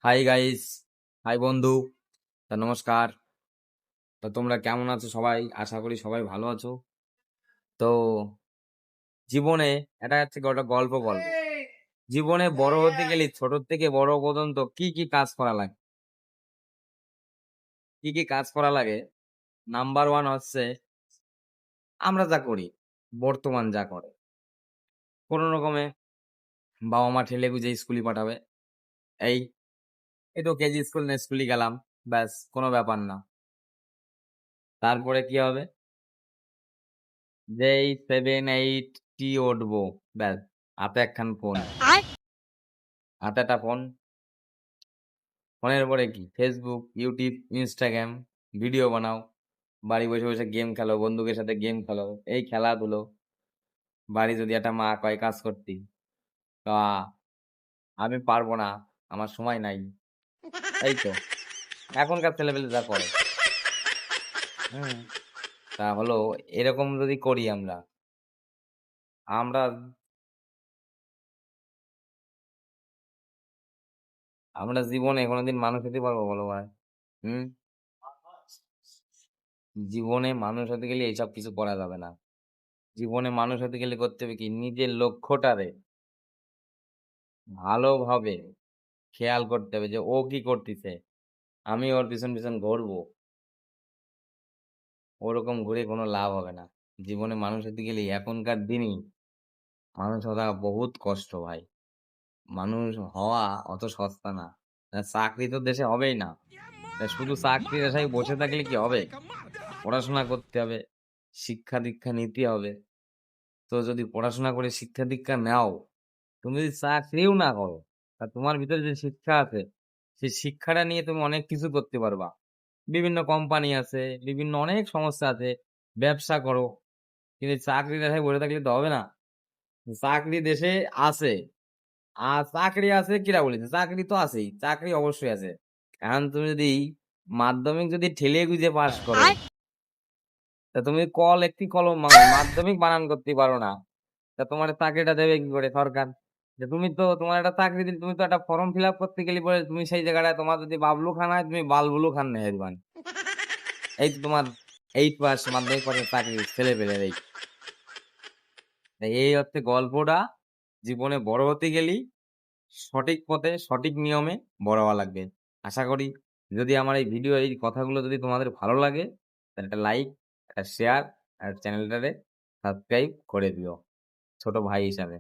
Hi guys, high বন্ধু। নমস্কার। তোমরা কেমন আছো সবাই? আশা করি সবাই ভালো আছো। তো জীবনে এটা হচ্ছে একটা গল্প বলবো। জীবনে বড় হতে গেলে ছোট থেকে বড় পর্যন্ত কি কি কাজ করা লাগে? কি কি কাজ করা লাগে? নাম্বার ওয়ান হচ্ছে আমরা যা করি, বর্তমান যা করে। কোনো রকমে বাবা মা ঠেলে গুজে স্কুলে পাঠাবে। এই এই তো কেজি স্কুল না স্কুলে গেলাম, ব্যাস কোনো ব্যাপার না। তারপরে কি হবে? যেই 7-8 টি উঠবো, ব্যাস হাতে একখান ফোন। হাতে একটা ফোন। ফোনের পরে কি? ফেসবুক, ইউটিউব, ইনস্টাগ্রাম, ভিডিও বানাও। বাড়ি বসে বসে গেম খেলো, বন্ধুদের সাথে গেম খেলো, এই খেলাধুলো। বাড়ি যদি একটা মা কয় কাজ করতি, তা আমি পারবো না, আমার সময় নাই। এই তো এখনকার ছেলেপেলে যা করে। হুম। তা হলো এরকম যদি করি আমরা, আমরা আমরা জীবনে কোনোদিন মানুষ হতে পারবো বলো ভাই? হুম। জীবনে মানুষ হতে গেলে এইসব কিছু করা যাবে না। জীবনে মানুষ হতে গেলে করতে হবে কি? নিজের লক্ষ্যটারে ভালোভাবে খেয়াল করতে হবে যে ও কি করতেছে। আমি ওর পিছন পিছন ঘুরবো। ওরকম ঘুরে কোনো লাভ হবে না। জীবনে মানুষ হতে গেলে এখনকার দিনই মানুষ হওয়া বহুত কষ্ট ভাই। মানুষ হওয়া অত সস্তা না। চাকরি তো দেশে হবেই না। শুধু চাকরির আশায় বসে থাকলে কি হবে? পড়াশোনা করতে হবে, শিক্ষা দীক্ষা নিতে হবে। তো যদি পড়াশোনা করে শিক্ষা দীক্ষা নাও, তুমি যদি চাকরিও না করো, তা তোমার ভিতরে যে শিক্ষা আছে, সেই শিক্ষাটা নিয়ে তুমি অনেক কিছু করতে পারবা। বিভিন্ন কোম্পানি আছে, বিভিন্ন অনেক সমস্যা আছে। ব্যবসা করো। কিন্তু চাকরির আশায় বসে থাকলে তো হবে না। চাকরি দেশে আছে। আর চাকরি আছে কিরা বলেছে? চাকরি তো আছেই। চাকরি অবশ্যই আছে। এখন তুমি যদি মাধ্যমিক যদি ঠেলে গুজে পাস করো, তা তুমি একটি কলম মাধ্যমিক বানান করতে পারো না। তা তোমার চাকরিটা দেবে কি করে সরকার? যে তুমি তো তোমার একটা চাকরি দিলে তুমি তো একটা ফর্ম ফিল আপ করতে গেলে পরে তুমি সেই জায়গাটায় তোমার যদি বাবলু খান হয় তুমি বালবুলু খান মেহেরবান। এই তো তোমার 8 পাস মাধ্যমিক পাশের চাকরি ছেলে পেলের এই। তাই এই হচ্ছে গল্পটা। জীবনে বড় হতে গেলেই সঠিক পথে সঠিক নিয়মে বড় হওয়া লাগবে। আশা করি যদি আমার এই ভিডিও এই কথাগুলো যদি তোমাদের ভালো লাগে তাহলে একটা লাইক, একটা শেয়ার আর চ্যানেলটারে সাবস্ক্রাইব করে দিও ছোট ভাই হিসাবে।